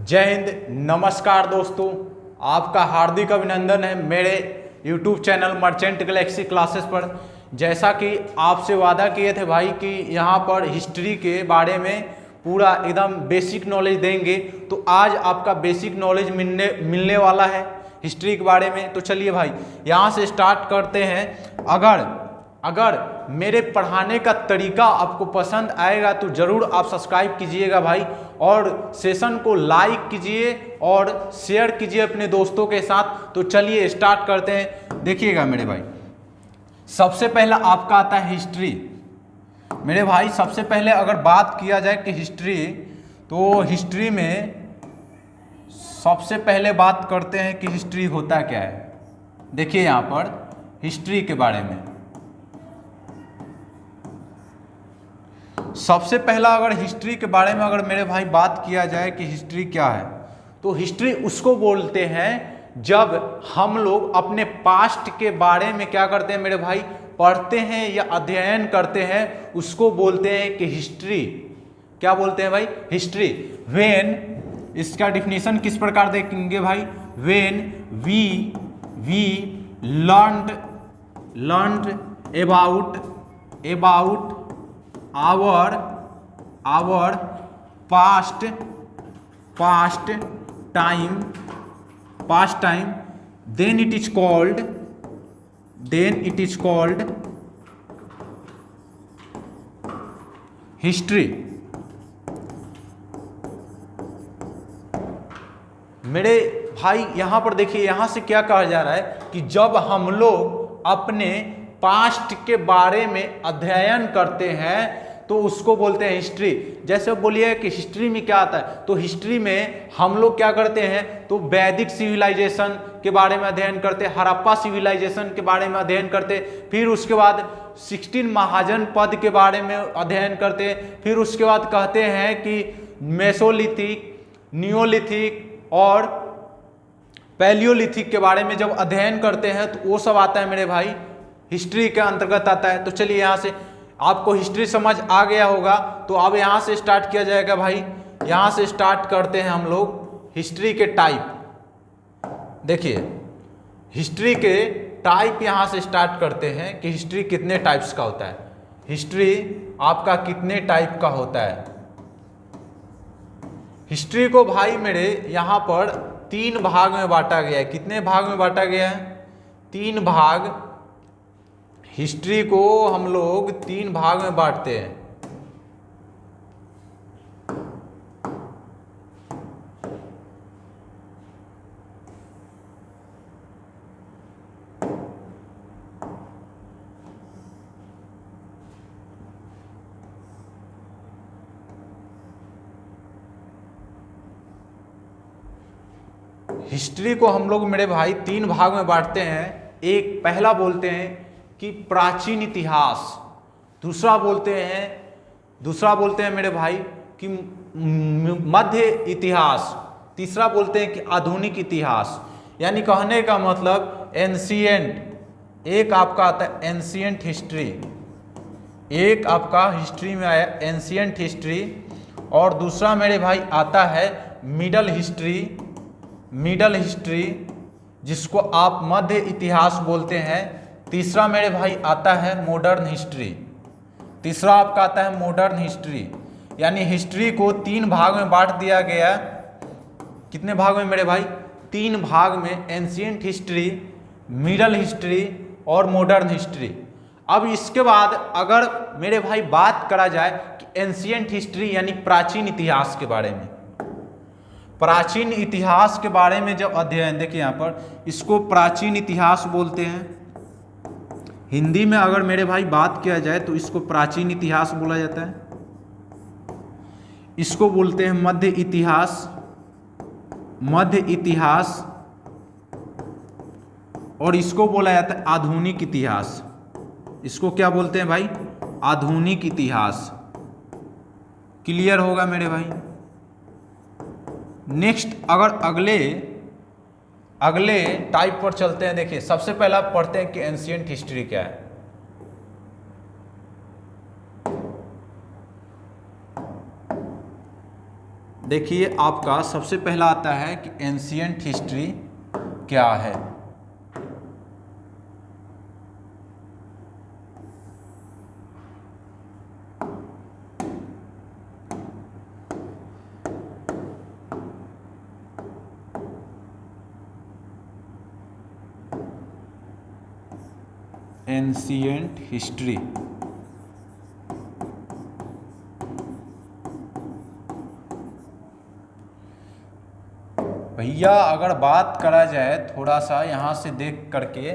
जय हिंद, नमस्कार दोस्तों। आपका हार्दिक अभिनंदन है मेरे YouTube channel merchant Galaxy classes पर। जैसा कि आपसे वादा किए थे भाई कि यहाँ पर हिस्ट्री के बारे में पूरा एकदम बेसिक नॉलेज देंगे, तो आज आपका बेसिक नॉलेज मिलने वाला है हिस्ट्री के बारे में। तो चलिए भाई यहाँ से स्टार्ट करते हैं। अगर मेरे पढ़ाने का तरीका आपको पसंद आएगा तो ज़रूर आप सब्सक्राइब कीजिएगा भाई, और सेशन को लाइक कीजिए और शेयर कीजिए अपने दोस्तों के साथ। तो चलिए स्टार्ट करते हैं। देखिएगा मेरे भाई, सबसे पहला आपका आता है हिस्ट्री। मेरे भाई सबसे पहले अगर बात किया जाए कि हिस्ट्री, तो हिस्ट्री में सबसे पहले बात करते हैं कि हिस्ट्री होता क्या है। देखिए यहाँ पर हिस्ट्री के बारे में सबसे पहला अगर हिस्ट्री के बारे में अगर मेरे भाई बात किया जाए कि हिस्ट्री क्या है, तो हिस्ट्री उसको बोलते हैं जब हम लोग अपने पास्ट के बारे में क्या करते हैं मेरे भाई, पढ़ते हैं या अध्ययन करते हैं, उसको बोलते हैं कि हिस्ट्री। क्या बोलते हैं भाई? हिस्ट्री। व्हेन, इसका डिफिनीशन किस प्रकार देखेंगे भाई? When we learned about our past time, then it is called history। मेरे भाई यहाँ पर देखिए, यहाँ से क्या कहा जा रहा है कि जब हम लोग अपने पास्ट के बारे में अध्ययन करते हैं तो उसको बोलते हैं हिस्ट्री। जैसे बोलिए कि हिस्ट्री में क्या आता है, तो हिस्ट्री में हम लोग क्या करते हैं, तो वैदिक सिविलाइजेशन के बारे में अध्ययन करते, हड़प्पा सिविलाइजेशन के बारे में अध्ययन करते, फिर उसके बाद 16 महाजन पद के बारे में अध्ययन करते, फिर उसके बाद कहते हैं कि मेसोलिथिक, नियोलिथिक और पैलियोलिथिक के बारे में जब अध्ययन करते हैं तो वो सब आता है मेरे भाई हिस्ट्री के अंतर्गत आता है। तो चलिए यहाँ से आपको हिस्ट्री समझ आ गया होगा, तो अब यहाँ से स्टार्ट किया जाएगा भाई। यहाँ से स्टार्ट करते हैं हम लोग हिस्ट्री के टाइप। देखिए हिस्ट्री के टाइप यहाँ से स्टार्ट करते हैं कि हिस्ट्री कितने टाइप्स का होता है, हिस्ट्री आपका कितने टाइप का होता है। हिस्ट्री को भाई मेरे यहाँ पर 3 भाग में बांटा गया है। कितने भाग में बांटा गया है? 3 भाग। हिस्ट्री को हम लोग 3 भाग में बांटते हैं। हिस्ट्री को हम लोग मेरे भाई 3 भाग में बांटते हैं। एक पहला बोलते हैं कि प्राचीन इतिहास, दूसरा बोलते हैं मेरे भाई कि मध्य इतिहास, तीसरा बोलते हैं कि आधुनिक इतिहास। यानी कहने का मतलब एंशिएंट, एक आपका आता है एंशिएंट हिस्ट्री, एक आपका हिस्ट्री में आया एंशिएंट हिस्ट्री, और दूसरा मेरे भाई आता है मिडल हिस्ट्री जिसको आप मध्य इतिहास बोलते हैं। तीसरा मेरे भाई आता है मॉडर्न हिस्ट्री, तीसरा आपका आता है मॉडर्न हिस्ट्री। यानी हिस्ट्री को 3 भाग में बांट दिया गया। कितने भाग में मेरे भाई? 3 भाग में, एंशिएंट हिस्ट्री, मिडल हिस्ट्री और मॉडर्न हिस्ट्री। अब इसके बाद अगर मेरे भाई बात करा जाए कि एंशिएंट हिस्ट्री यानी प्राचीन इतिहास के बारे में, प्राचीन इतिहास के बारे में जब अध्ययन, देखिए यहाँ पर इसको प्राचीन इतिहास बोलते हैं। हिंदी में अगर मेरे भाई बात किया जाए तो इसको प्राचीन इतिहास बोला जाता है। इसको बोलते हैं मध्य इतिहास, और इसको बोला जाता है आधुनिक इतिहास। इसको क्या बोलते हैं भाई? आधुनिक इतिहास। क्लियर होगा मेरे भाई? नेक्स्ट अगर अगले टाइप पर चलते हैं। देखिए सबसे पहला पढ़ते हैं कि एंशिएंट हिस्ट्री क्या है। देखिए आपका सबसे पहला आता है कि एंशियंट हिस्ट्री क्या है। एंशियंट हिस्ट्री भैया अगर बात करा जाए थोड़ा सा यहाँ से देख करके